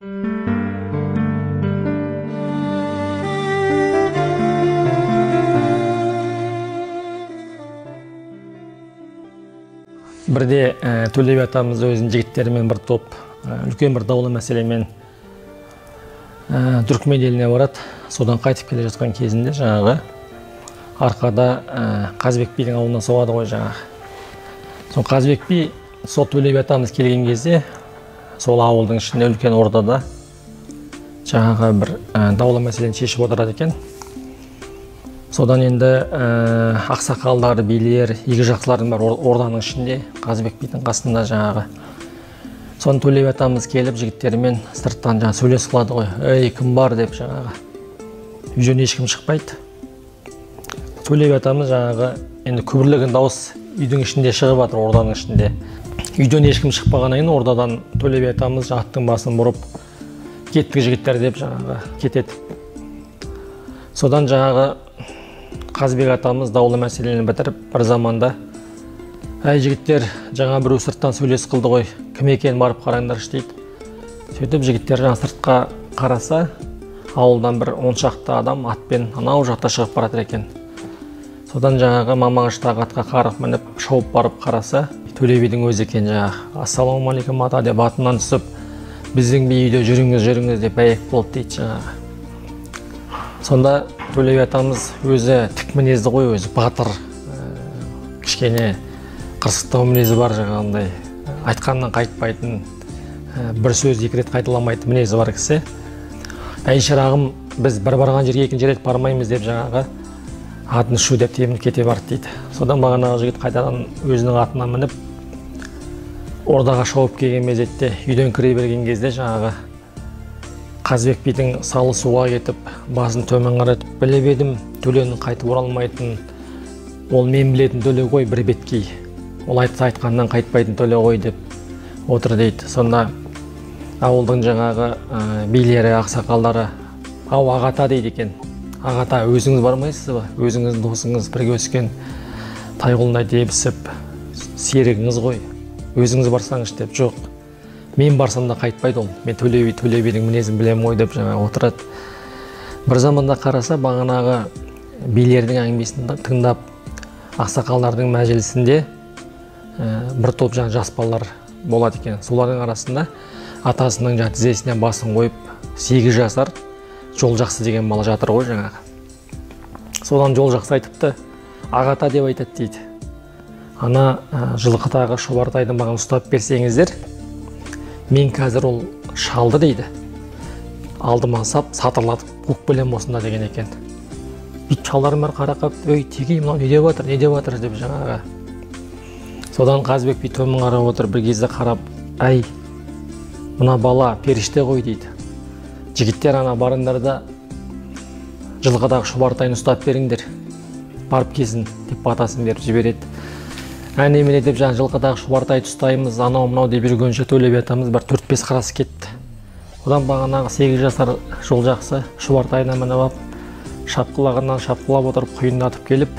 Бірде Төле би атамыз өзінің жігіттерімен бір топ үлкен бір даулы мәселемен Түркмен еліне барады. Содан қайтып келе жатқан кезінде жаңағы арқада Қазбек бидің ауылына соғады ғой жаңағы. Сол Қазбек би сол Төле би атамыз келген кезде сол ауылдың ішінде үлкен ордада жаңағы бір даулы мәселені шешіп отырады екен. Содан енді ақсақалдар, билер, игі жақсылардың бар орданың ішінде Қазбек бидің қасында жаңағы. Соны Төле би атамыз келіп жігіттерімен сырттан жаңа сөйлесіп қалады ғой. Ей, кім бар деп жаңағы. Үйден ешкім шықпайды. Төле би атамыз жаңағы енді күбірлеген дауыс үйдің ішінде шығып жатыр, орданың ішінде. Үйден ешкім шықпағаннан кейін ордадан Төле би атамыз аттың басын бұрып кеттік жігіттер деп жаңағы кетеді. Содан жаңағы Қазбек атамыз даулы мәселені бітіріп бір заманда әй жігіттер, жаңа біреу сырттан сөйлес қылды ғой, кім екенін барып қараңдаршы дейді. Сөйтіп жігіттер жаңа сыртқа қараса, ауылдан бір 10 шақты адам атпен анау жақта шығып баратыр екен. Содан жаңағы мамағыштағы атқа қарғып мініп шауып барып қараса, Төле бидің өзі екен жаңағы. Ассалаумағалейкум ата деп атынан түсіп, біздің би үйде жүріңіз деп бәйек болды дейді жаңағы. Сонда Төле би атамыз өзі тік мінезді ғой, өзі батыр, кішкене қырсықтау мінезі бар жаңағындай, айтқаннан қайтпайтын, бір сөз екі рет қайталамайтын мінезі бар кісі. Әй шырағым, біз бір барған жерге екінші рет бармаймыз деп жаңағы атын шу деп темір кете барды дейді. Содан бағанағы жігіт қайтадан өзінің атына мініп ордаға шауып келген мезетте үйден кіре берген кезде жаңағы Қазбек бидің салы суға кетіп, басын төмен қаратып, біліп едім, Төленің қайтып оралмайтын, ол мен білетін Төле ғой бір беткей. Ол айтқаннан қайтпайтын Төле ғой деп отыр дейді. Сонда ауылдың жаңағы билері, ақсақалдары, ау ағата дейді екен. Ағата, өзіңіз бармайсыз ба? Өзіңіз досыңыз бірге өскен тайғұлындай дебісіп, серігіңіз ғой. Өзіңіз барсаңыз деп, жоқ. Мен барсам да қайтпайды ол. Мен Төле бидің мінезін білем ғой деп жаңа отырады. Бір заманда қараса, бағанағы билердің әңгімесін тыңдап, ақсақалдардың мәжілісінде бір топ жас балалар болады екен. Солардың арасында атасының тізесіне басын қойып, 8 жасар Жол жақсы деген бала жатыр ғой жаңағы. Содан Жол жақсы айтыпты, ағата деп айтады дейді. Ана жылқыдағы шұбартайды маған ұстап берсеңіздер, мен қазір ол шалды дейді. Алдыма сап, сатырлатып, көкбелем осында деген екен. Бүйтіп шалдарым бар қарақап, өй, тегей, мынау не деп жатыр деп жаңағы. Содан Қазбек би төмен қарап отыр, бір кезде қарап, әй, мына бала періште ғой дейді. Жігіттер ана барыңдар да жылқыдағы шұбартайын ұстап беріңдер, барып келсін деп батасын беріп жібереді. Әне-міне деп жаңа жылқыдағы шұбартайды ұстаймыз, анау-мынау деп жүргенше Төле би атамыз бір 4-5 қарасы кетті. Одан бағанағы 8 жасар Жол жақсы шұбартайына мініп алып, шапқылағаннан шапқылап отырып құйындатып келіп,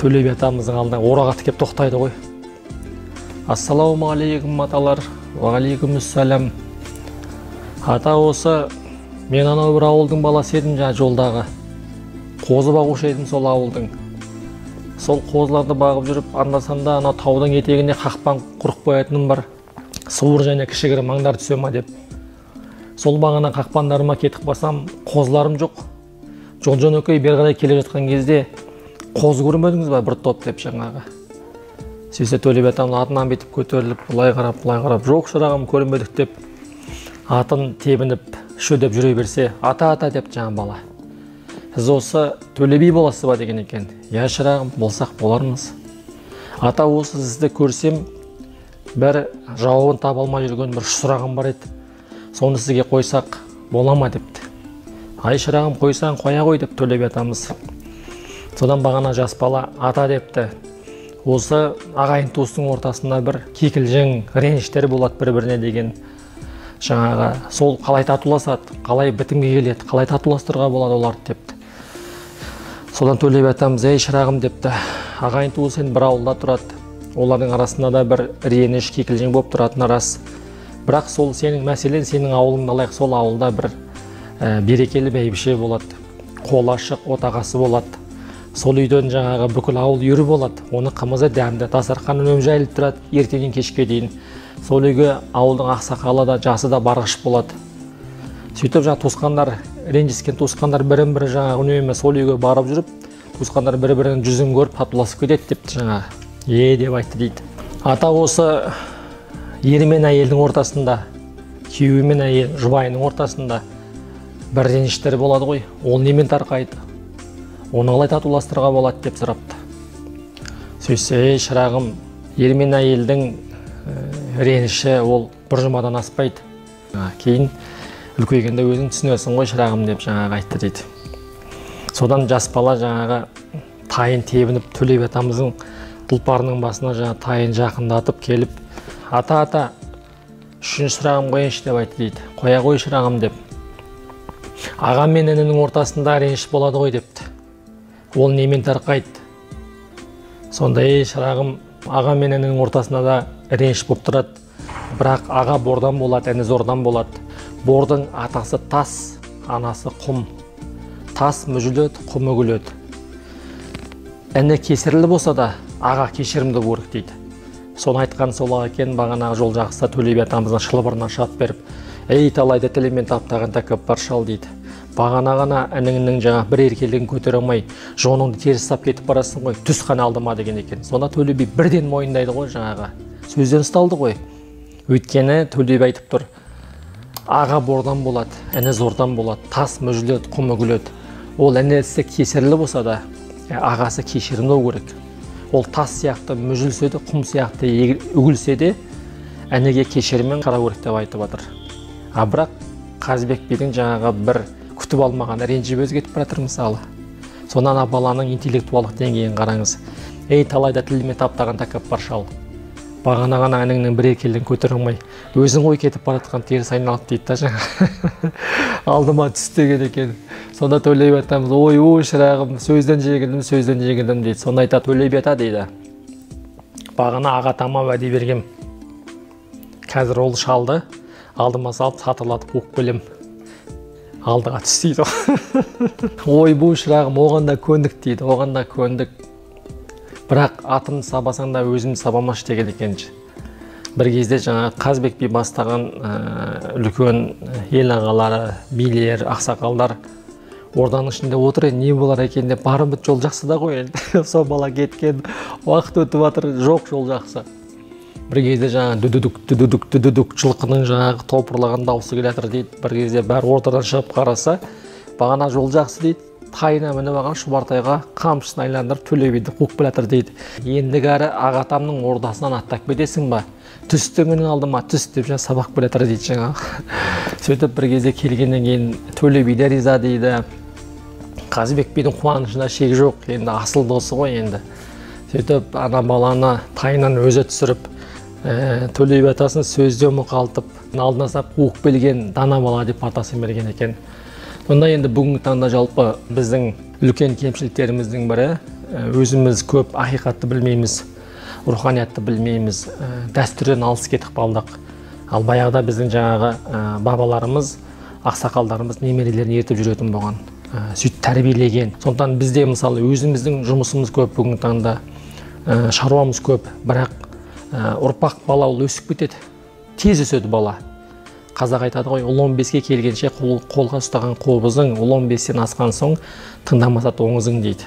Төле би атамыздың алдына ораға тікеп тоқтайды ғой. Ассалаумағалейкум аталар, уағалейкумуссалам. Ата, осы мен анау бір ауылдың баласы едім жаңа жолдағы. Қозы бағушы едім сол ауылдың. Сол қозыларды бағып жүріп, анда-санда анау таудың етегіне қақпан құрып қоятыным бар. Суыр және кішігірім маңдар түсе ма деп. Сол бағана қақпандарыма кетіп басам, қозыларым жоқ. Жол-жөнекей бері қарай келе жатқан кезде қозы көрмедіңіз ба бір топ деп жаңағы. Сөйтсе Төле би атамыз атынан бетіп көтеріліп, бұлай қарап, жоқ шырағым көрмедік деп атын тебініп, шөдеп жүре берсе, ата деп жаңа бала. Сіз осы Төле би боласыз ба деген екен. Я шырағым, болсақ болармыз. Ата, осы сізді көрсем, бір жауабын таба алмай жүрген бір сұрағым бар еді. Соны сізге қойсақ бола ма депті. Ай шырағым, қойсаң қоя ғой деп Төле би атамыз. Содан бағана жас бала ата депті. Осы ағайын туыстың ортасында бір кикілжің, реніштер болады бір-біріне деген жаңағы. Сол қалай татуласады, қалай бітімге келеді, қалай татуластыруға болады оларды депті. Содан Төле би атамыз, ей шырағым депті, ағайын туыс енді бір ауылда тұрады. Олардың арасында да бір реніш, кикілжің болып тұратын рас. бірақ сол сенің мәселен сенің ауылыңды алайық, сол ауылда бір берекелі бәйбіше болады, қолы ашық отағасы болады. Сол үйден жаңағы бүкіл ауыл үйірі болады. Оны қымызы дәмді, дастархан үнемі жайылып тұрады, ертеңнен кешке дейін. Сол үйге ауылдың ақсақалы да, жасы да барғыш болады. Сөйтіп жаңа туысқандар, ренжіскен туысқандар бірін-бірі жаңағы үнемі сол үйге барып жүріп, туысқандар бір-бірінің жүзін көріп татуласып кетеді деп жаңа деп айтты дейді. Ата осы ері мен әйелдің ортасында, күйеуі мен әйел жұбайының ортасында бір реніштер болады ғой. Ол немен тарқайды? Оны қалай татуластыруға болады деп сұрапты. Сөйтсе, шырағым, ері мен әйелдің реніші ол бір жұмадан аспайды. Кейін үлкейгенде өзің түсінесің ғой шырағым деп жаңағы айтты дейді. Содан жас бала жаңағы тайын тебініп, Төле би атамыздың тұлпарының басына жаңағы тайын жақындатып келіп, ата, үшінші сұрағым қойыншы деп айтты дейді. Қоя қой шырағым деп. Ағам мен інінің ортасында реніш болады ғой депті. Ол немен тарқайды? Сондай шырағым, ағам мен інінің ортасында да реніш болып тұрады. Бірақ аға бордан болады, іні зордан болады. Бордың атасы тас, анасы құм. Тас мүжіледі, құм үгіледі. Іні кесірлі болса да, аға кешірімді болу керек дейді. Соны айтқан сол екен, бағанағы жол жақсыда Төле би атамыздың шылбырына шап беріп, ей талайды тілімен таптаған тәкаппар шал дейді. Бағана ғана ініңнің жаңа бір еркелігін көтере алмай, жоныңды теріс сап кетіп барасың ғой, түс қана алдыма деген екен. Сонда Төле би бірден мойындайды ғой жаңағы. Сөзден ұсталды ғой. Өйткені Төле би айтып тұр, аға бордан болады, іні зордан болады, тас мүжіледі, құм үгіледі. Ол інісі кесірлі болса да, ағасы кешірімді болу керек. Ол тас сияқты мүжілсе де, құм сияқты үгілсе де, ініге кешіріммен қарау керек деп айтып жатыр. Бірақ Қазыбек бидің жаңағы бір күтіп алмаған ренжіп өзі кетіп баратыр мысалы. Сонан баланың интеллектуалдық деңгейін қараңыз. Ей талайда тіліме таптаған тәкаппар шал. Бағана ғана ініңнің бір еркелігін көтере алмай, өзің ой кетіп баратқан теріс айналып дейді да жаңа. Алдыма түс деген екен. Сонда Төле би атамыз, ой шырағым, сөзден жеңілдім дейді. Сонда айтады, Төле би ата дейді. Бағана ағатама уәде бергем. Қазір ол шалды алдыма салып сатырлатып қуып келем. Алдыға түс дейді. Ой шырағым, оған да көндік дейді, оған да көндік. Бірақ атымды сабасаң да өзімді сабамашы деген екенші. Бір кезде жаңа Қазыбек би бастаған үлкен ел ағалары, билер, ақсақалдар орданың ішінде отыр, не болар екен деп барып жол жақсы да ғой енді. Сол бала кеткен, уақыт өтіп жатыр, жоқ жол жақсы. Бір кезде жаңа дүдүдүк жылқының жаңағы топырлаған дауысы келе жатыр дейді. Бір кезде бәрі ортадан шығып қараса, бағана жол жақсы дейді. Тайына мініп алған Шұбартайға қамшысын айландырып Төле биді қуып келе жатыр дейді. Ендігәрі ағатамның ордасынан аттап кетесің ба? Түсті менің алдыма, түс деп жаңа сабақ келе жатыр дейді жаңа. Сөйтіп бір кезде келгеннен кейін Төле би де риза дейді. Қазыбек бидің қуанышында шек жоқ, енді асыл досы ғой енді. Сөйтіп ана баланы тайынан өзі түсіріп, Төле би атасын сөзде мұқалтып, алдына сап қуып келген дана бала деп атасын берген екен. Сонда енді бүгінгі таңда жалпы біздің үлкен кемшіліктеріміздің бірі, өзіміз көп ақиқатты білмейміз, руханиятты білмейміз, дәстүрден алыс кетіп қалдық. Ал баяғыда біздің жаңағы бабаларымыз, ақсақалдарымыз немерелерін ертіп жүретін болған, сөйтіп тәрбиелеген. Сондықтан бізде мысалы өзіміздің жұмысымыз көп бүгінгі таңда, шаруамыз көп, бірақ ұрпақ бала ол өсіп кетеді, тез өседі бала. Қазақ айтады ғой, ұл 15-ке келгенше қолға ұстаған қобызың, ұл 15-тен асқан соң тыңдамаса оңызың дейді.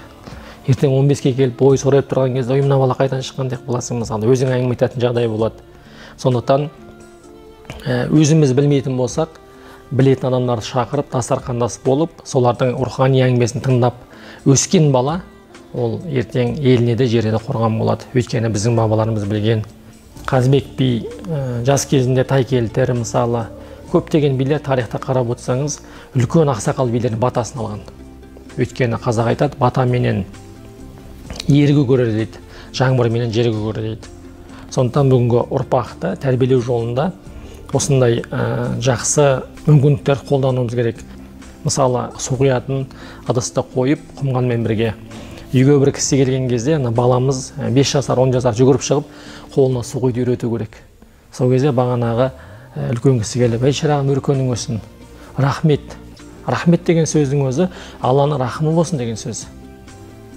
Ертең 15-ке келіп бой сорайып тұрған кезде, ой мына бала қайдан шыққан деп қаласың мысалы, өзің әңгіме айтатын жағдай болады. Сондықтан өзіміз білмейтін болсақ, білетін адамдарды шақырып, дастархандас болып, солардың рухани әңгімесін тыңдап өскен бала, ол ертең еліне де жеріне де қорған болады. Өйткені біздің бабаларымыз білген. Қазыбек би жас кезінде Тайкелтер мысалы, көптеген билер тарихта қарап отырсаңыз, үлкен ақсақал билердің батасын алған. Өйткені қазақ айтады, бата менен ергі көрер дейді, жаңбыр менен жергі көрер дейді. Сондықтан бүгінгі ұрпақты тәрбиелеу жолында осындай жақсы мүмкіндіктер қолдануымыз керек. Мысалы, су құятын ыдысты қойып, құмғанмен бірге үйге бір кісі келген кезде, баламыз 5 жасар, 10 жасар жүгіріп шығып, қолына су құюды үйрету керек. Сол кезде бағанағы үлкен кісі келіп, ей шырағым өркенің өсін, рахмет. Рахмет деген сөздің өзі Алланың рахымы болсын деген сөз.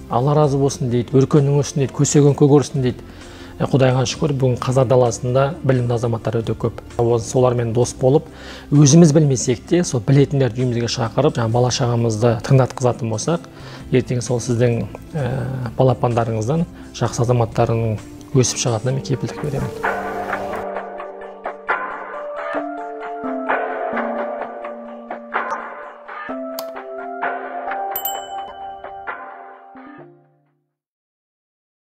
Алла разы болсын дейді, өркенің өсін дейді, көсегің көгерсін дейді. Құдайға шүкір, бүгін қазақ даласында білімді азаматтар өте көп. Солармен дос болып, өзіміз білмесек те, сол білетіндерді үйімізге шақырып, бала шағамызды тыңдатқызатын болсақ, ертең сол сіздің балапандарыңыздан жақсы азаматтарының өсіп шығатынына мен кепілдік беремін.